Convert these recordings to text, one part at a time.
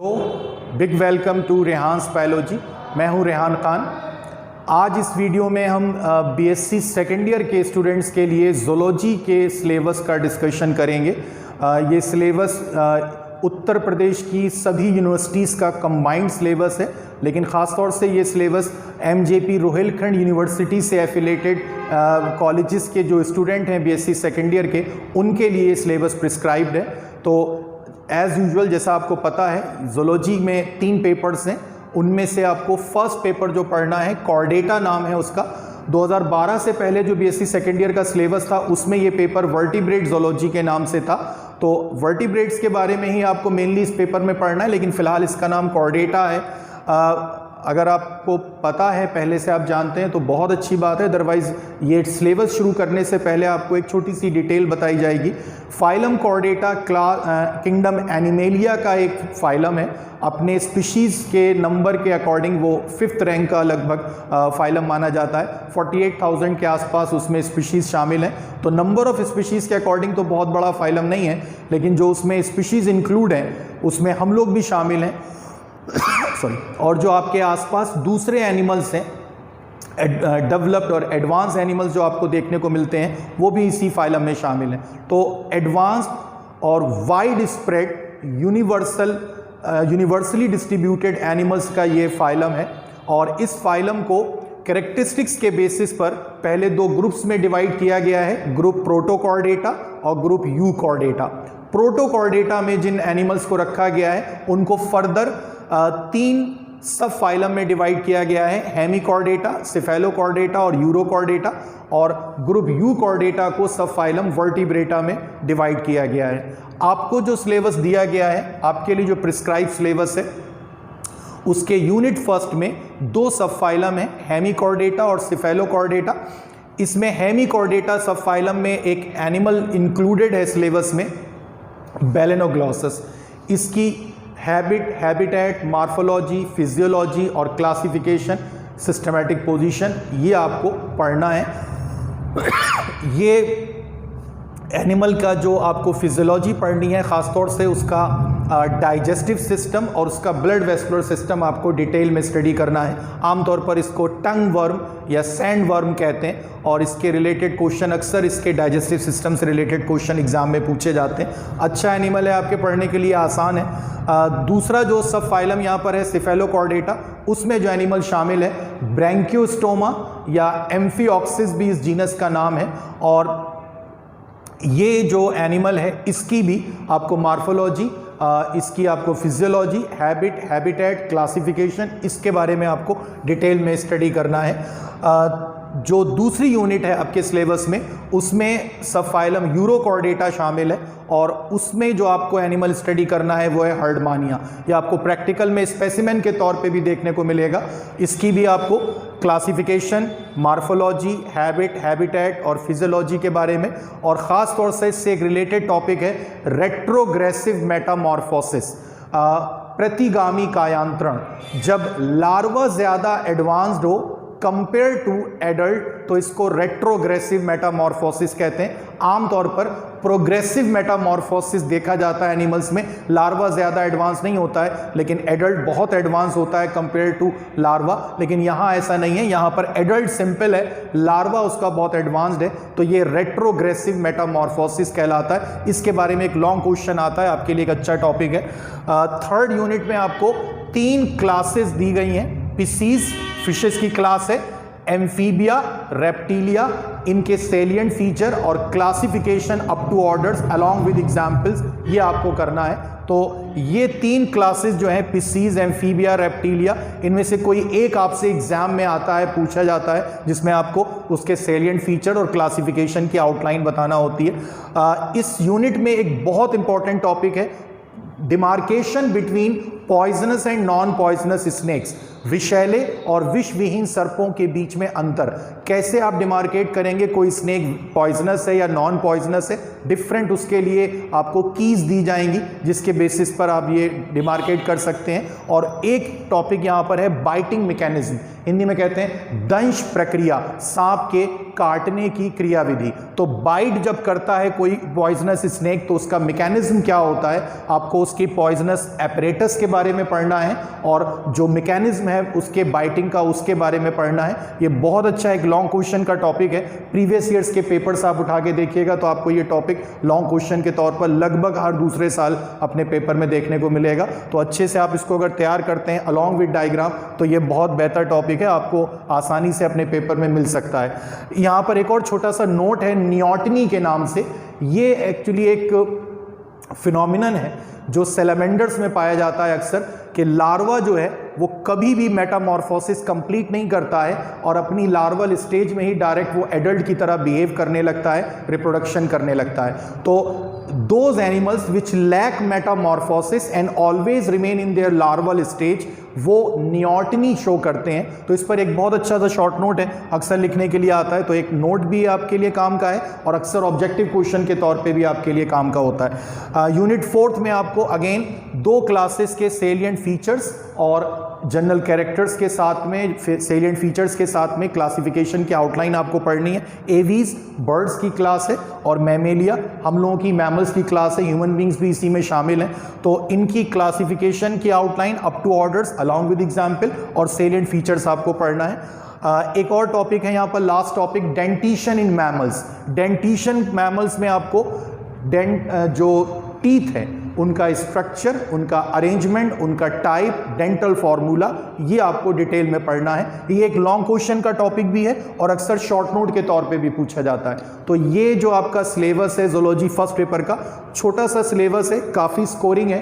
Big welcome to Rehan's biology. मैं हूं रेहान खान। आज इस वीडियो में हम बीएससी सेकेंड ईयर के स्टूडेंट्स के लिए ज़ूलॉजी के सिलेबस का डिस्कशन करेंगे। ये सिलेबस उत्तर प्रदेश की सभी यूनिवर्सिटीज़ का कंबाइंड सिलेबस है, लेकिन ख़ास तौर से ये सिलेबस एमजेपी रोहिलखंड यूनिवर्सिटी से एफिलेटेड कॉलेजेस के जो स्टूडेंट हैं बीएससी सेकेंड ईयर के, उनके लिए सिलेबस प्रिस्क्राइब्ड है। तो एज़ यूजुअल जैसा आपको पता है, ज़ूलॉजी में 3 पेपर्स हैं। उनमें से आपको फर्स्ट पेपर जो पढ़ना है, कॉर्डेटा नाम है उसका। 2012 से पहले जो बीएससी सेकेंड ईयर का सिलेबस था, उसमें ये पेपर वर्टिब्रेट ज़ूलॉजी के नाम से था। तो वर्टिब्रेट्स के बारे में ही आपको मेनली इस पेपर में पढ़ना है, लेकिन फ़िलहाल इसका नाम कॉर्डेटा है। अगर आपको पता है, पहले से आप जानते हैं तो बहुत अच्छी बात है। अदरवाइज़ ये सिलेबस शुरू करने से पहले आपको एक छोटी सी डिटेल बताई जाएगी। फाइलम कॉर्डेटा किंगडम एनिमेलिया का एक फाइलम है। अपने स्पीशीज़ के नंबर के अकॉर्डिंग वो 5th रैंक का लगभग फाइलम माना जाता है। 48,000 के आसपास उसमें स्पीशीज़ शामिल हैं। तो नंबर ऑफ़ स्पीशीज़ के अकॉर्डिंग तो बहुत बड़ा फाइलम नहीं है, लेकिन जो उसमें स्पीशीज़ इंक्लूड हैं उसमें हम लोग भी शामिल हैं। सॉरी। और जो आपके आसपास दूसरे एनिमल्स हैं, डेवलप्ड और एडवांस एनिमल्स जो आपको देखने को मिलते हैं, वो भी इसी फाइलम में शामिल हैं। तो एडवांस और wide spread universally distributed animals का ये फाइलम है। और इस फाइलम को कैरेक्टरिस्टिक्स के बेसिस पर पहले 2 ग्रुप्स में डिवाइड किया गया है, ग्रुप प्रोटोकॉर्डेटा और ग्रुप यूकॉर्डेटा। प्रोटोकॉर्डेटा में जिन एनिमल्स को रखा गया है उनको फर्दर 3 सब फाइलम में डिवाइड किया गया है, हेमिकॉर्डेटा, सिफेलोकॉर्डेटा और यूरोकॉर्डेटा। और ग्रुप यूकॉर्डेटा को सब फाइलम वर्टिब्रेटा में डिवाइड किया गया है। आपको जो सिलेबस दिया गया है, आपके लिए जो प्रिस्क्राइब सिलेबस है, उसके यूनिट फर्स्ट में 2 सब फाइलम है, हेमिकॉर्डेटा और सिफेलोकॉर्डेटा। इसमें हेमिकॉर्डेटा सब फाइलम में एक एनिमल इंक्लूडेड है सिलेबस में, बेलेनोग्लॉसस। इसकी हैबिटेट, मॉर्फोलॉजी, फिजियोलॉजी और क्लासिफिकेशन, सिस्टमैटिक पोजीशन, ये आपको पढ़ना है। ये एनिमल का जो आपको फिजियोलॉजी पढ़नी है, ख़ासतौर से उसका डाइजेस्टिव सिस्टम और उसका ब्लड वेस्कुलर सिस्टम आपको डिटेल में स्टडी करना है। आमतौर पर इसको टंग वर्म या सैंड वर्म कहते हैं, और इसके रिलेटेड क्वेश्चन अक्सर इसके डाइजेस्टिव सिस्टम से रिलेटेड क्वेश्चन एग्जाम में पूछे जाते हैं। अच्छा एनिमल है, आपके पढ़ने के लिए आसान है। दूसरा जो सब फाइलम यहाँ पर है, सिफेलोकॉर्डेटा, उसमें जो एनिमल शामिल है, ब्रैंकियोस्टोमा या एम्फिऑक्सिस भी इस जीनस का नाम है। और ये जो एनिमल है, इसकी भी आपको मॉर्फोलॉजी, इसकी आपको फिजियोलॉजी, हैबिटेट, क्लासिफिकेशन, इसके बारे में आपको डिटेल में स्टडी करना है। जो दूसरी यूनिट है आपके सिलेबस में, उसमें सब फाइलम यूरोकॉर्डेटा शामिल है, और उसमें जो आपको एनिमल स्टडी करना है वो है हर्डमानिया। ये आपको प्रैक्टिकल में स्पेसिमेन के तौर पे भी देखने को मिलेगा। इसकी भी आपको क्लासिफिकेशन, मॉर्फोलॉजी, हैबिटेट और फिजियोलॉजी के बारे में, और ख़ास तौर से इससे एक रिलेटेड टॉपिक है रेट्रोग्रेसिव मेटामॉर्फोसिस, प्रतिगामी कायांतरण। जब लार्वा ज़्यादा एडवांस्ड हो कंपेयर टू एडल्ट, तो इसको रेट्रोग्रेसिव मेटामॉर्फोसिस कहते हैं। आमतौर पर प्रोग्रेसिव मेटामॉर्फोसिस देखा जाता है एनिमल्स में, लार्वा ज़्यादा एडवांस नहीं होता है, लेकिन एडल्ट बहुत एडवांस होता है कंपेयर टू लार्वा। लेकिन यहाँ ऐसा नहीं है, यहाँ पर एडल्ट सिंपल है, लार्वा उसका बहुत एडवांस्ड है। तो ये रेट्रोग्रेसिव मेटामॉर्फोसिस कहलाता है। इसके बारे में एक लॉन्ग क्वेश्चन आता है, आपके लिए एक अच्छा टॉपिक है। 3rd यूनिट में आपको 3 क्लासेस दी गई हैं। स्पीसीज, फिशेस की क्लास है, एम्फीबिया, रेप्टिलिया, इनके सेलिएंट फीचर और classification up to orders along with examples, ये आपको करना है। तो ये 3 क्लासेस जो हैं, स्पीसीज, एम्फीबिया, रेप्टिलिया, इनमें से कोई एक आपसे एग्जाम में आता है, पूछा जाता है, जिसमें आपको उसके सेलिएंट फीचर और क्लासिफिकेशन की आउटलाइन बताना होती है। इस यूनिट में एक बहुत इंपॉर्टेंट टॉपिक है, demarcation between poisonous and non poisonous snacks, विषैले और विषविहीन सर्पों के बीच में अंतर। कैसे आप डिमार्केट करेंगे कोई स्नेक पॉइजनस है या नॉन पॉइजनस है, डिफरेंट उसके लिए आपको कीज दी जाएंगी, जिसके बेसिस पर आप ये डिमार्केट कर सकते हैं। और एक टॉपिक यहाँ पर है बाइटिंग मैकेनिज्म, हिंदी में कहते हैं दंश प्रक्रिया, सांप के काटने की क्रियाविधि। तो बाइट जब करता है कोई पॉइजनस स्नेक तो उसका मैकेनिज्म क्या होता है, आपको उसकी पॉइजनस एपरेटस के बारे में पढ़ना है और जो मैकेनिज्म है उसके बाइटिंग का उसके बारे में पढ़ना है। ये बहुत अच्छा एक लॉन्ग क्वेश्चन का टॉपिक है। प्रीवियस ईयर्स के पेपर्स आप उठा के देखिएगा तो आपको ये टॉपिक लॉन्ग क्वेश्चन के तौर पर लगभग हर दूसरे साल अपने पेपर में देखने को मिलेगा। तो अच्छे से आप इसको अगर तैयार करते हैं अलॉन्ग विद डायग्राम तो ये बहुत बेहतर टॉपिक है, आपको आसानी से अपने पेपर में मिल सकता है। यहाँ पर एक और छोटा सा नोट है नियोटनी के नाम से। ये एक्चुअली एक फिनोमिनन है जो सैलामेंडर्स में पाया जाता है अक्सर, कि लार्वा जो है वो कभी भी मेटामॉर्फोसिस कंप्लीट नहीं करता है और अपनी लार्वल स्टेज में ही डायरेक्ट वो एडल्ट की तरह बिहेव करने लगता है, रिप्रोडक्शन करने लगता है। तो those animals which lack metamorphosis and always remain in their larval stage वो नियोटनी शो करते हैं। तो इस पर एक बहुत अच्छा सा शॉर्ट नोट है, अक्सर लिखने के लिए आता है, तो एक नोट भी आपके लिए काम का है और अक्सर ऑब्जेक्टिव क्वेश्चन के तौर पे भी आपके लिए काम का होता है। यूनिट 4 में आपको अगेन 2 क्लासेस के सेलिएंट फीचर्स और जनरल कैरेक्टर्स के साथ में सेलिएंट फीचर्स के साथ में क्लासिफिकेशन की आउटलाइन आपको पढ़नी है। एवीज बर्ड्स की क्लास है और मैमेलिया हम लोगों की मैमल्स की क्लास है, ह्यूमन बींग्स भी इसी में शामिल हैं। तो इनकी क्लासिफिकेशन की outline up to orders along with example और सेलिएंट फीचर्स आपको पढ़ना है। एक और टॉपिक है यहाँ पर last topic dentition in mammals. Dentition mammals में आपको जो टीथ है उनका स्ट्रक्चर, उनका अरेंजमेंट, उनका टाइप, डेंटल फॉर्मूला, ये आपको डिटेल में पढ़ना है। ये एक लॉन्ग क्वेश्चन का टॉपिक भी है और अक्सर शॉर्ट नोट के तौर पे भी पूछा जाता है। तो ये जो आपका सिलेबस है जूलॉजी फर्स्ट पेपर का, छोटा सा सिलेबस है, काफ़ी स्कोरिंग है।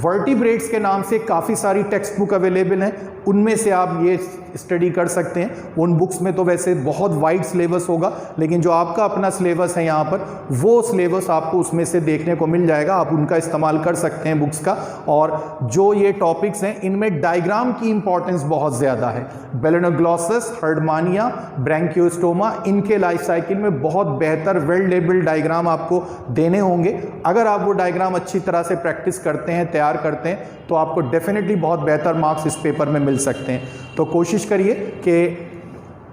वर्टिब्रेट्स के नाम से काफ़ी सारी टेक्स्ट बुक अवेलेबल हैं, उनमें से आप ये स्टडी कर सकते हैं। उन बुक्स में तो वैसे बहुत वाइड सिलेबस होगा, लेकिन जो आपका अपना सिलेबस है यहाँ पर वो सिलेबस आपको उसमें से देखने को मिल जाएगा, आप उनका इस्तेमाल कर सकते हैं बुक्स का। और जो ये टॉपिक्स हैं इनमें डायग्राम की इंपॉर्टेंस बहुत ज़्यादा है। बेलेनोग्लॉसस, हर्डमानिया, ब्रैंकियोस्टोमा, इनके लाइफ साइकिल में बहुत बेहतर वेल लेबल्ड डायग्राम आपको देने होंगे। अगर आप वो डायग्राम अच्छी तरह से प्रैक्टिस करते हैं, तैयार करते हैं, तो आपको डेफिनेटली बहुत बेहतर मार्क्स इस पेपर में मिल सकते हैं। तो कोशिश करिए कि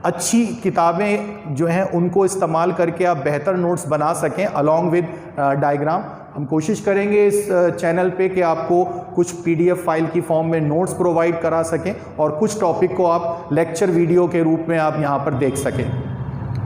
अच्छी किताबें जो हैं उनको इस्तेमाल करके आप बेहतर नोट्स बना सकें अलॉन्ग विद डायग्राम। हम कोशिश करेंगे इस चैनल पे कि आपको कुछ पीडीएफ फाइल की फॉर्म में नोट्स प्रोवाइड करा सकें और कुछ टॉपिक को आप लेक्चर वीडियो के रूप में आप यहाँ पर देख सकें।